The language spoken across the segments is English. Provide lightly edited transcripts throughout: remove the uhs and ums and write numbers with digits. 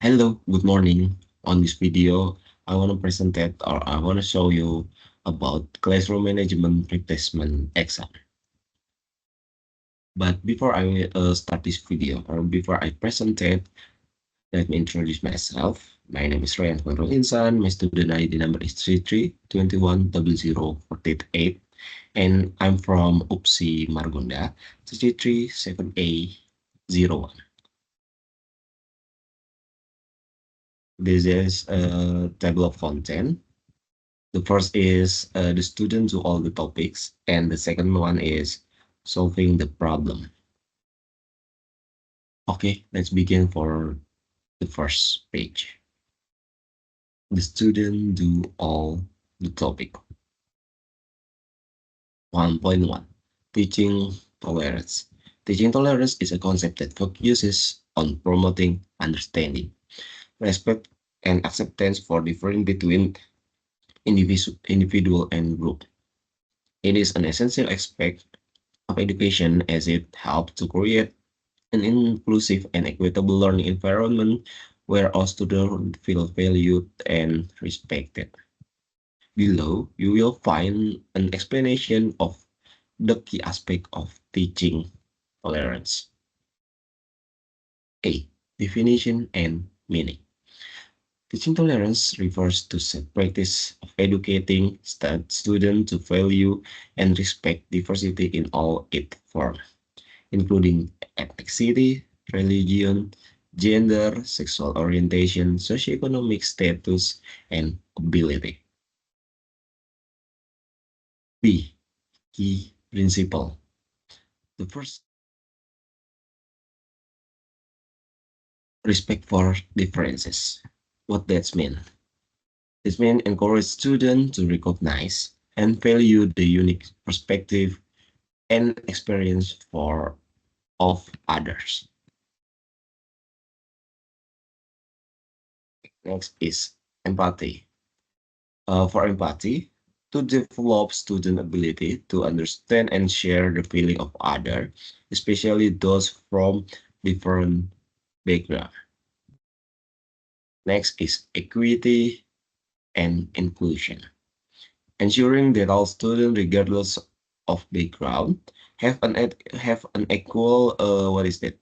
Hello, good morning. On this video, I want to present that or I want to show you about classroom management replacement exam. But before I start this video or before I present it, let me introduce myself. My name is Raihan Choirul Insan. My student ID number is 33210048 and I'm from UPSI Margonda 337A01. This is a table of content. The first is the student to all the topics, and the second one is solving the problem. Okay, let's begin for the first page. The student do all the topic. 1.1 Teaching tolerance. Teaching tolerance is a concept that focuses on promoting understanding, respect, and acceptance for difference between individual and group. It is an essential aspect of education as it helps to create an inclusive and equitable learning environment where all students feel valued and respected. Below, you will find an explanation of the key aspect of teaching tolerance. A. Definition and meaning. Teaching tolerance refers to the practice of educating students to value and respect diversity in all its forms, including ethnicity, religion, gender, sexual orientation, socioeconomic status, and ability. B. Key principle. The first, respect for differences. What that mean? This means encourage students to recognize and value the unique perspective and experience of others. Next is empathy. For empathy, to develop student ability to understand and share the feeling of others, especially those from different backgrounds. Next is equity and inclusion, ensuring that all students, regardless of background, have an equal what is that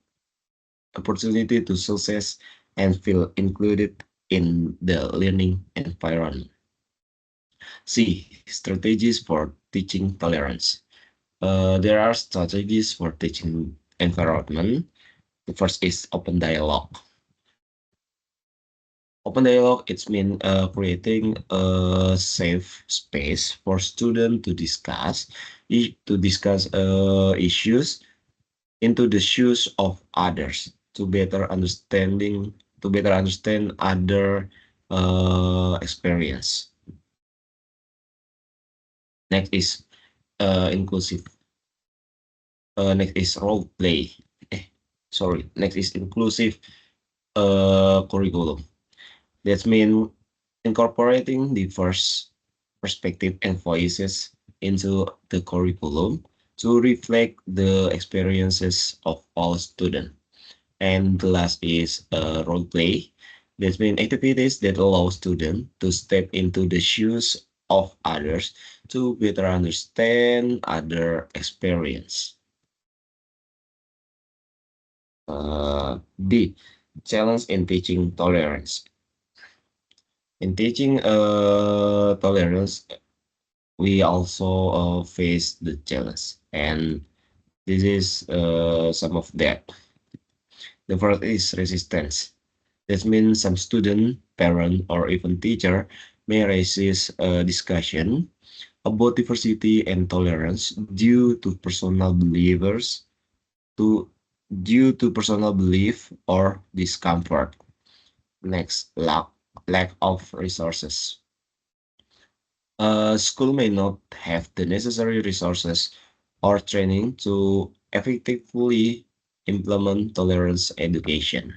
opportunity to success and feel included in the learning environment. C. Strategies for teaching tolerance. There are strategies for teaching environment. The first is open dialogue. Open dialogue, it's mean creating a safe space for students to discuss issues into the shoes of others to better understand other experience. Next is inclusive. Next is role play. Next is inclusive curriculum. That means incorporating diverse perspective and voices into the curriculum to reflect the experiences of all students. And the last is role play. That means activities that allow students to step into the shoes of others to better understand other experience. D. Challenge in teaching tolerance. In teaching tolerance, we also face the challenge, and this is some of that. The first is resistance. That means some student, parent, or even teacher may resist a discussion about diversity and tolerance to due to personal belief or discomfort. Next, lack of resources. A school may not have the necessary resources or training to effectively implement tolerance education.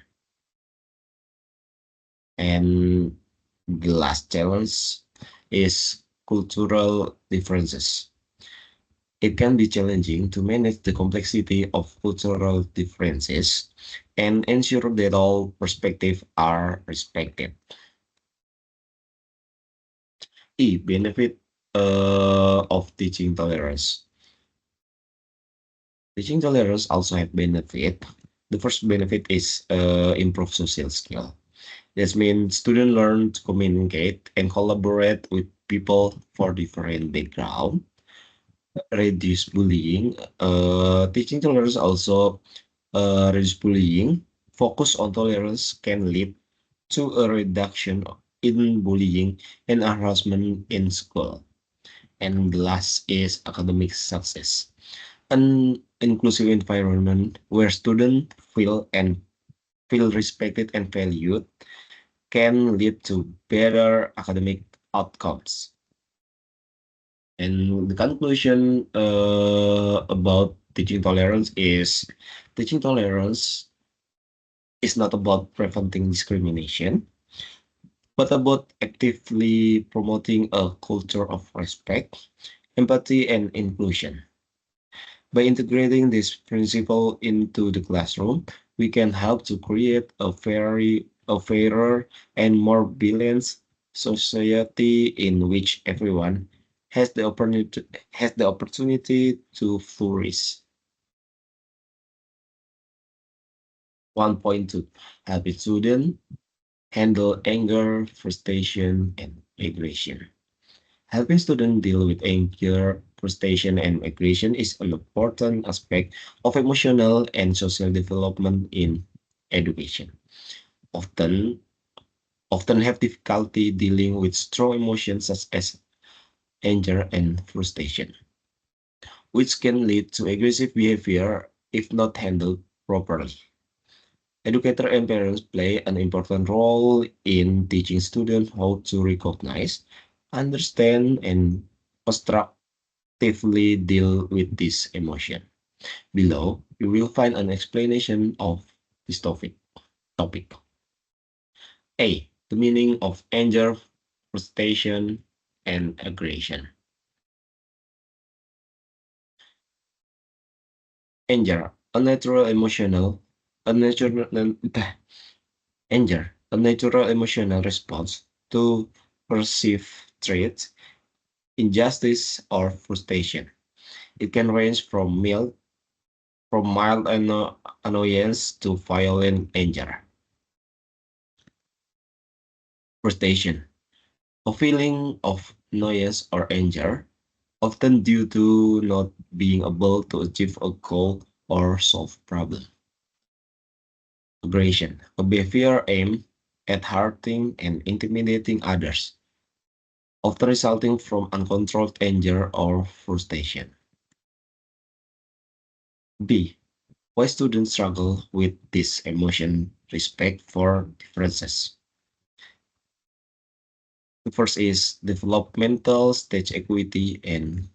And the last challenge is cultural differences. It can be challenging to manage the complexity of cultural differences and ensure that all perspectives are respected. E. Benefit of teaching tolerance. Teaching tolerance also have benefit. The first benefit is improve social skill. This means students learn to communicate and collaborate with people for different background, reduce bullying. Teaching tolerance also reduce bullying. Focus on tolerance can lead to a reduction in bullying and harassment in school. And the last is academic success. An inclusive environment where students feel respected and valued can lead to better academic outcomes. And the conclusion about teaching tolerance is not about preventing discrimination, but about actively promoting a culture of respect, empathy, and inclusion. By integrating this principle into the classroom, we can help to create a fairer and more balanced society in which everyone has the opportunity to flourish. 1.2. Help student handle anger, frustration, and aggression. Helping students deal with anger, frustration, and aggression is an important aspect of emotional and social development in education. Often, often have difficulty dealing with strong emotions such as anger and frustration, which can lead to aggressive behavior if not handled properly. Educators and parents play an important role in teaching students how to recognize, understand, and constructively deal with this emotion. Below, you will find an explanation of this topic. A. The meaning of anger, frustration, and aggression. Anger, unnatural, anger, a natural emotional response to perceived threats, injustice, or frustration. It can range from mild annoyance to violent anger. Frustration, a feeling of annoyance or anger, often due to not being able to achieve a goal or solve problem. Aggression, a behavior aimed at hurting and intimidating others, often resulting from uncontrolled anger or frustration. B. Why students struggle with this emotion respect for differences. The first is developmental stage equity and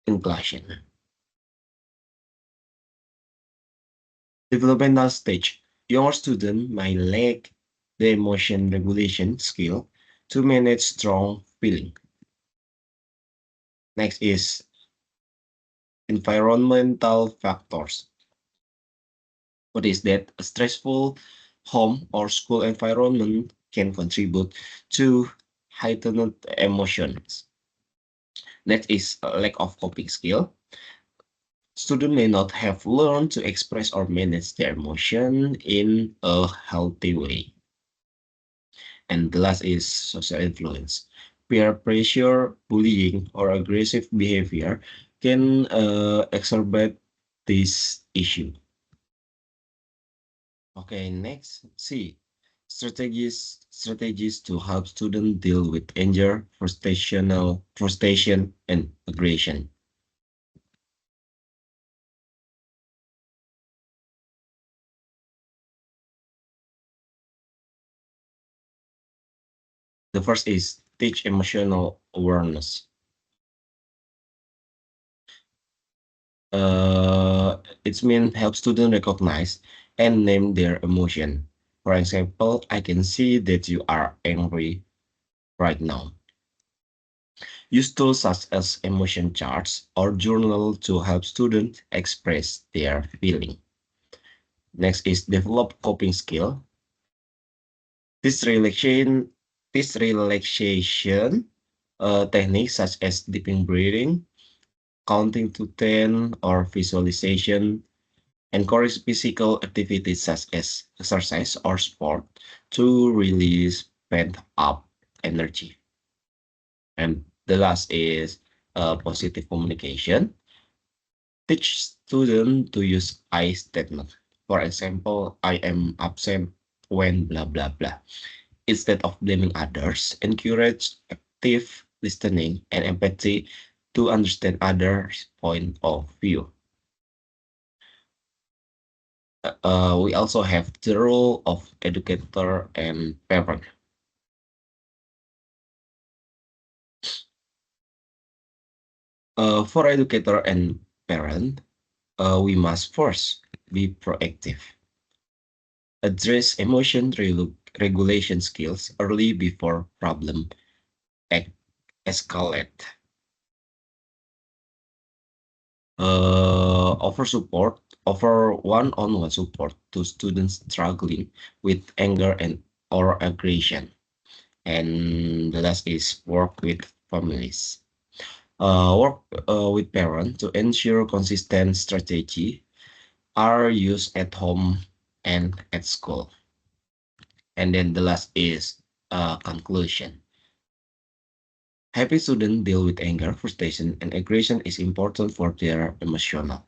inclusion. Developmental stage. Your student might lack the emotion regulation skill to manage strong feeling. Next is environmental factors. What is that? A stressful home or school environment can contribute to heightened emotions. Next is a lack of coping skill. Students may not have learned to express or manage their emotion in a healthy way. And the last is social influence. Peer pressure, bullying, or aggressive behavior can exacerbate this issue. Okay, next, C. Strategies to help students deal with anger, frustration, and aggression. The first is teach emotional awareness. It means help students recognize and name their emotion. For example, I can see that you are angry right now. Use tools such as emotion charts or journal to help students express their feeling. Next is develop coping skill. This relaxation, this relaxation techniques such as deep breathing, counting to 10, or visualization encourage physical activities such as exercise or sport to release pent up energy. And the last is positive communication. Teach students to use I statement. For example, I am absent when blah blah blah. Instead of blaming others, encourage active listening and empathy to understand others' point of view. We also have the role of educator and parent. For educator and parent, we must first be proactive. Address emotion regulation skills early before problem escalate. Offer support, offer one-on-one support to students struggling with anger and or aggression. And the last is work with families. Work with parents to ensure consistent strategy are used at home and at school. And then the last is conclusion. Happy students deal with anger, frustration, and aggression is important for their emotional.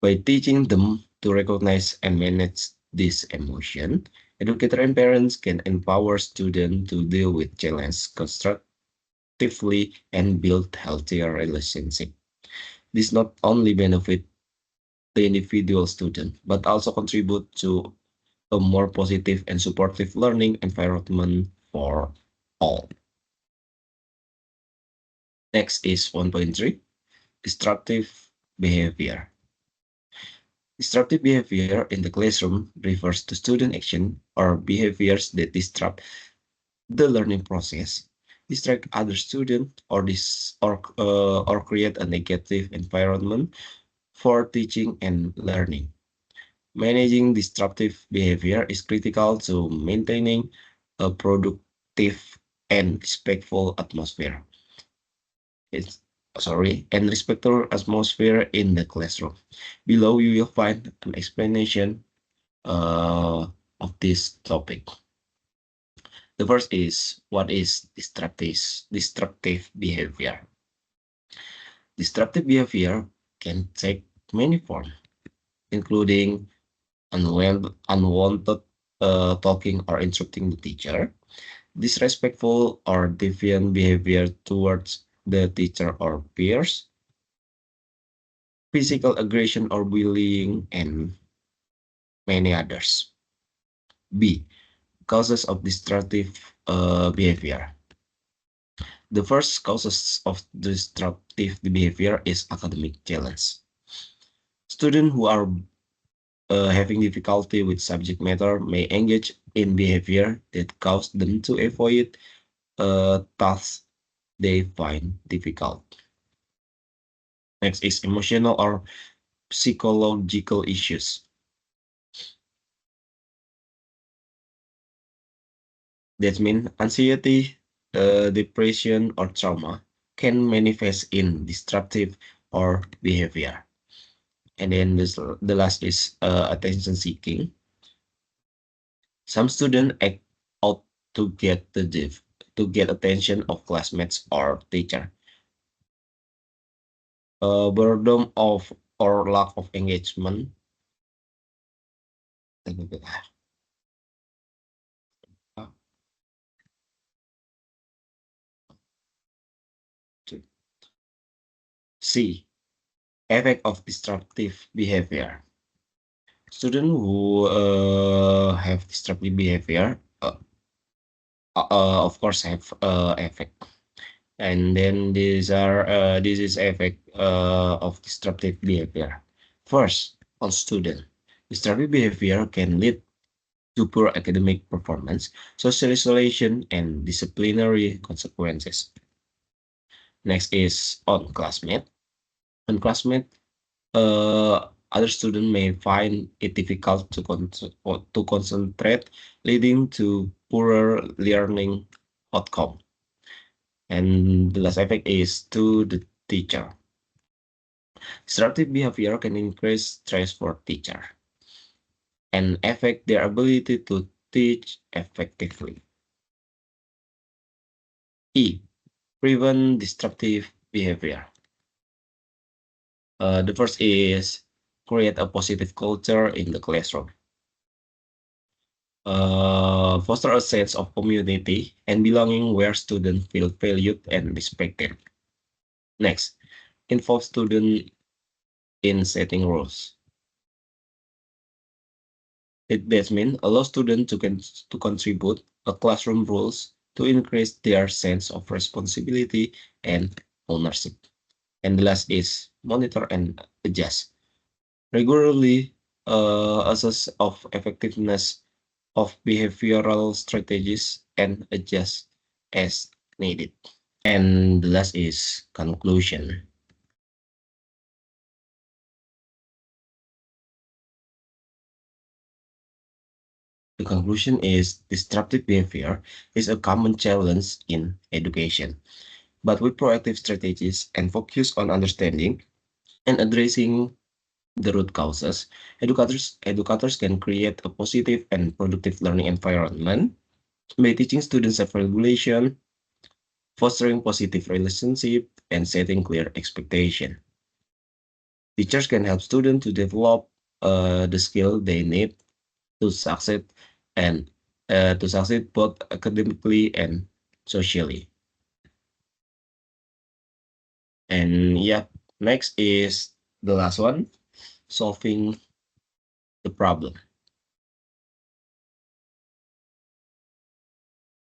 By teaching them to recognize and manage this emotion, educators and parents can empower students to deal with challenges constructively and build healthier relationships. This not only benefit the individual student, but also contribute to a more positive and supportive learning environment for all. Next is 1.3, destructive behavior. Destructive behavior in the classroom refers to student action or behaviors that disrupt the learning process, distract other students, or create a negative environment for teaching and learning. Managing disruptive behavior is critical to maintaining a productive and respectful atmosphere. It's and respectful atmosphere in the classroom. Below you will find an explanation of this topic. The first is what is destructive behavior. Destructive behavior can take many forms, including unwanted talking or interrupting the teacher, disrespectful or deviant behavior towards the teacher or peers, physical aggression or bullying, and many others. B. Causes of destructive behavior. The first causes of destructive behavior is academic challenge. Students who are having difficulty with subject matter may engage in behavior that cause them to avoid tasks they find difficult. Next is emotional or psychological issues. That means anxiety, depression, or trauma can manifest in destructive or behavior. And then the last is attention seeking. Some students act out to get to get attention of classmates or teacher. Boredom of or lack of engagement. C. Effect of destructive behavior. Students who have destructive behavior, of course, have effect. And then this is effect of destructive behavior. First, on student, destructive behavior can lead to poor academic performance, social isolation, and disciplinary consequences. Next is on classmate. On classmate, other students may find it difficult to concentrate, leading to poorer learning outcome. And the last effect is to the teacher. Disruptive behavior can increase stress for teacher and affect their ability to teach effectively. E. Prevent disruptive behavior. The first is create a positive culture in the classroom. Foster a sense of community and belonging where students feel valued and respected. Next, involve students in setting rules. That means allow students to contribute a classroom rules to increase their sense of responsibility and ownership. And the last is monitor and adjust. Regularly assess of effectiveness of behavioral strategies and adjust as needed. And the last is conclusion. The conclusion is disruptive behavior is a common challenge in education, but with proactive strategies and focus on understanding and addressing the root causes, educators can create a positive and productive learning environment by teaching students self-regulation, fostering positive relationship, and setting clear expectation. Teachers can help students to develop the skill they need to succeed and to succeed both academically and socially. And yeah, next is the last one, solving the problem.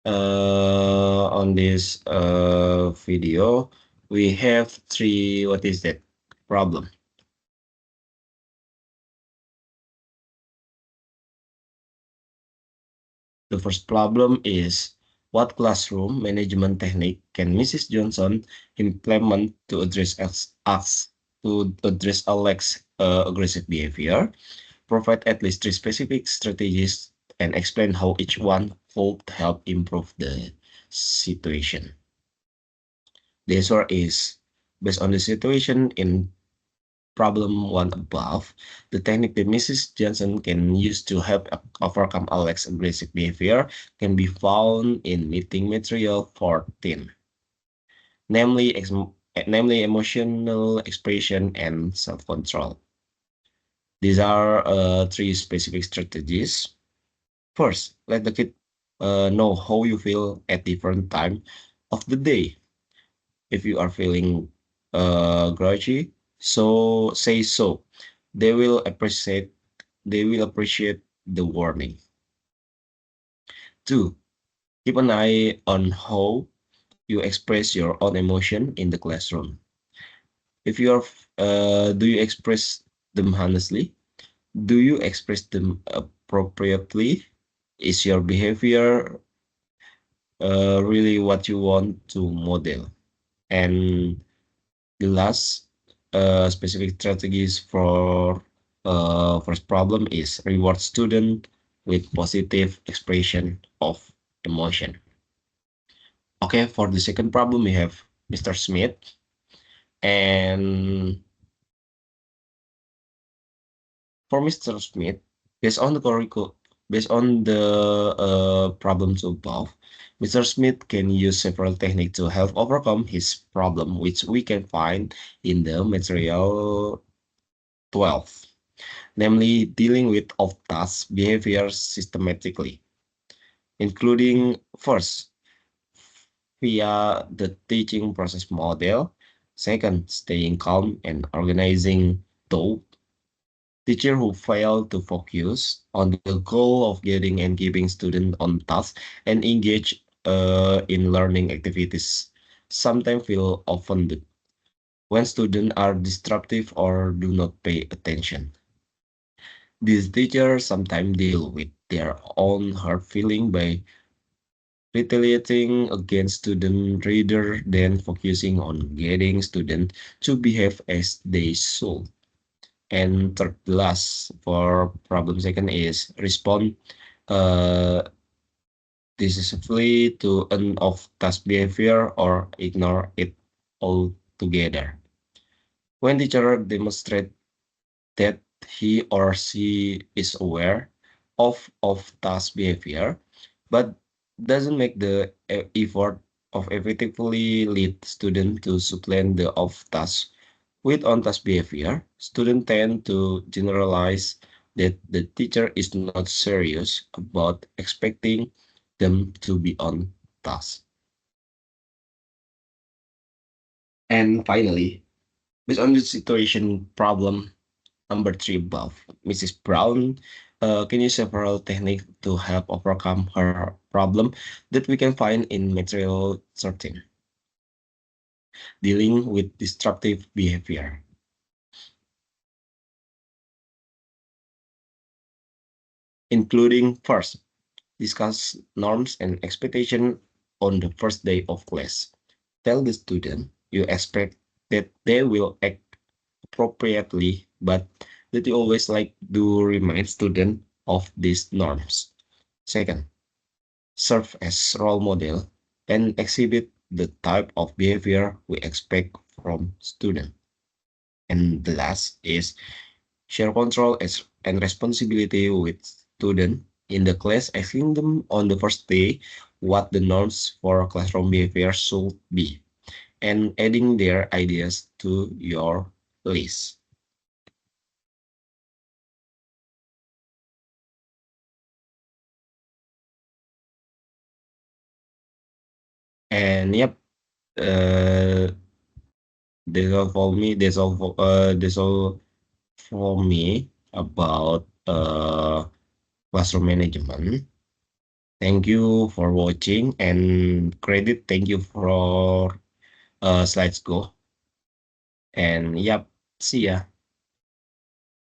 On this video, we have three, what is that? Problem. The first problem is what classroom management technique can Mrs. Johnson implement to address Alex's aggressive behavior, provide at least three specific strategies, and explain how each one could help improve the situation. The answer is based on the situation in problem one above, the technique that Mrs. Johnson can use to help overcome Alex's aggressive behavior can be found in meeting material 14, namely, namely emotional expression and self-control. These are three specific strategies. First, let the kid know how you feel at different time of the day. If you are feeling grudgy, so say so. They will appreciate the warning. Two, keep an eye on how you express your own emotion in the classroom. If you are, do you express them honestly? Do you express them appropriately? Is your behavior really what you want to model? And the last specific strategies for first problem is reward student with positive expression of emotion. Okay, for the second problem, we have Mr. Smith. And for Mr. Smith, based on the based on the problems above, Mr. Smith can use several techniques to help overcome his problem, which we can find in the material 12, namely dealing with off-task behaviors systematically, including first, via the teaching process model, second, staying calm and organizing thought, teacher who fail to focus on the goal of getting and keeping students on task and engage in learning activities sometimes feel offended when students are disruptive or do not pay attention. These teachers sometimes deal with their own hurt feeling by retaliating against student rather than focusing on getting student to behave as they should. And third last for problem second is respond uh, decisively to an off-task behavior or ignore it altogether. When teacher demonstrate that he or she is aware of task behavior, but doesn't make the effort of effectively lead student to supplant the off task with on task behavior, students tend to generalize that the teacher is not serious about expecting them to be on task. And finally, based on the situation problem number three above, Mrs. Brown, can use several techniques to help overcome her problem that we can find in material 13, dealing with disruptive behavior, including first, discuss norms and expectation on the first day of class. Tell the student you expect that they will act appropriately, but that you always like to remind student of these norms. Second, serve as role model and exhibit the type of behavior we expect from student. And the last is share control and responsibility with student in the class, asking them on the first day what the norms for classroom behavior should be, and adding their ideas to your list. And yep, uh, that's all for me. That's all for me about classroom management. Thank you for watching and credit. Thank you for slides go. And yep, see ya.